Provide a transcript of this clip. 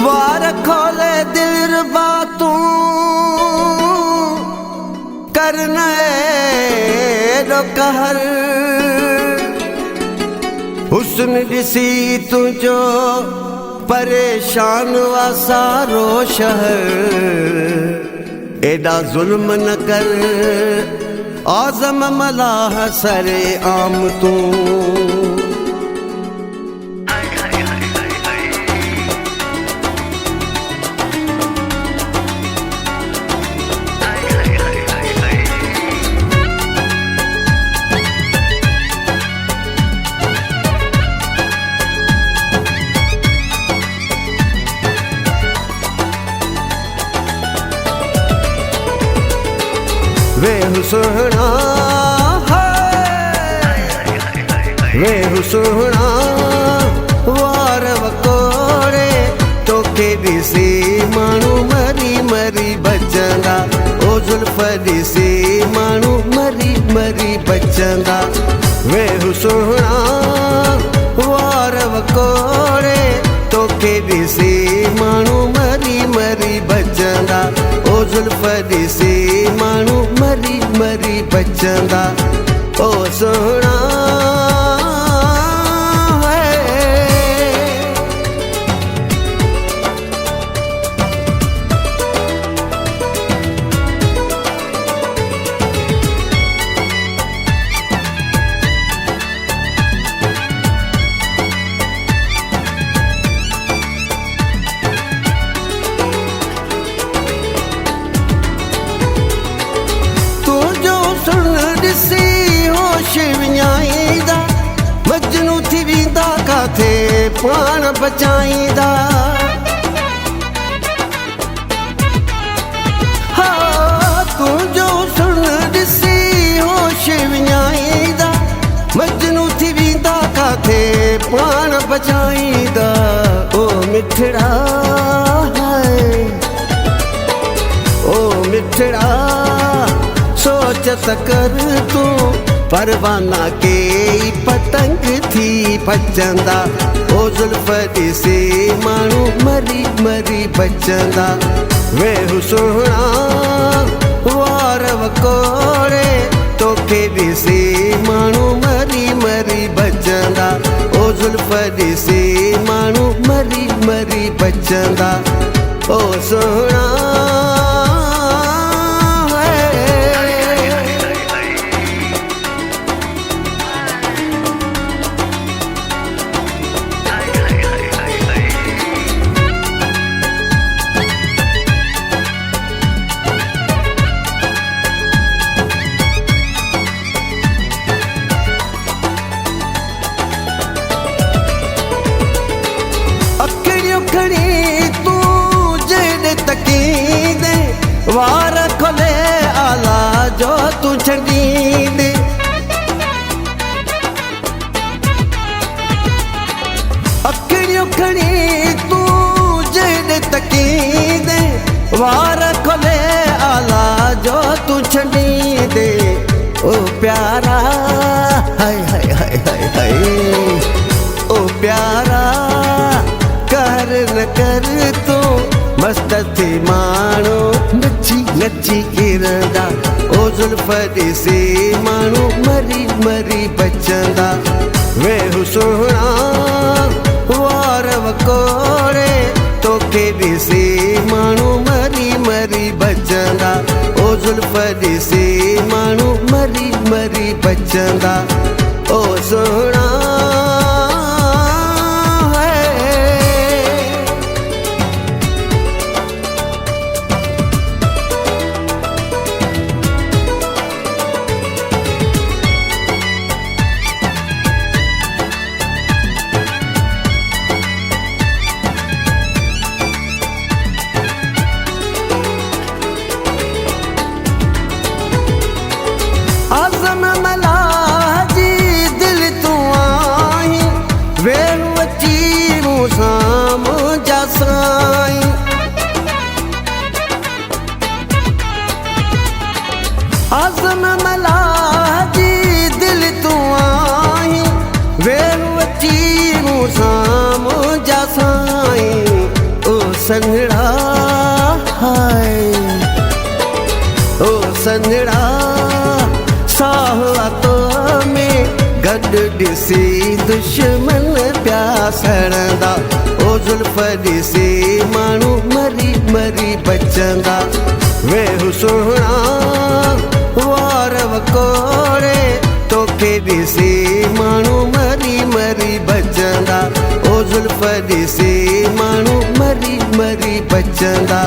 वार खोले दिल बातू करने रो कहर हुस्न दिसी तुझो परेशान वा सारो शहर एडा जुल्म न कर आज़म मलाह सरे आम तू वे हुस्ना वे हुस्ना वार वकोड़े तोखे ॾिसी माण्हू मरी मरी बचंदा ओ ज़ुल्फ़ ॾिसी माण्हू मरी मरी बचंदा वे हुस्ना वार वकोड़े तोखे ॾिसी माण्हू मरी मरी बचंदा ओ ज़ुल्फ़ ॾिसी माण्हू मरी मरी बचंदा ओ सोहणा मजनू थी वेंदा काथे पाण बचाईंदा हा तुंहिंजो सुण ॾिसी होश विञाईंदा मजनू थी वेंदा काथे पाण बचाईंदा ओ मिठड़ा ओ मिठड़ा सोच त कर तूं परवाना के पतंग थी बचंदा ओ ज़ुल्फ़ ॾिसी माण्हू मरी मरी बचंदा वे हुस्ना वार वकोड़े तोखे ॾिसी माण्हू मरी मरी बचंदा ओ ज़ुल्फ़ ॾिसी माण्हू मरी मरी बचंदा ओ सोहणा वार खोले आला जो तू छॾींदे अखियूं खणी तूं जॾहिं तकींदे वार खोले आला जो तू छॾींदे ओ प्यारा हाय हाय हाय हाय हाय ओ प्यारा कर न कर तूं मस्त थी माण्हू नची नची किरंदा ओ ज़ुल्फ़ ॾिसी माण्हू मरी मरी बचंदा वे हुस्ना वार वकोड़े तोखे ॾिसी माण्हू मरी मरी बचंदा ओ ज़ुल्फ़ ॾिसी माण्हू मरी मरी बचंदा ओ सोहणा आज़म मलाह जी दिल तू आई वे वची मूंसां मुंहिंजा साईं आज़म मलाह जी दिल तू आई वे वची मूंसां मुंहिंजा साईं ओ संगड़ा हाय ओ संगड़ा साहु तो में गड दिसी दुश्मन प्या सड़ंदा ओ जुल्फ दिसी मानू मरी मरी बचंदा वे सुहणा वार वकोड़े तोखे दिसी मानू मरी मरी बचंदा ओ जुल्फ दिसी मानू मरी मरी बचंदा।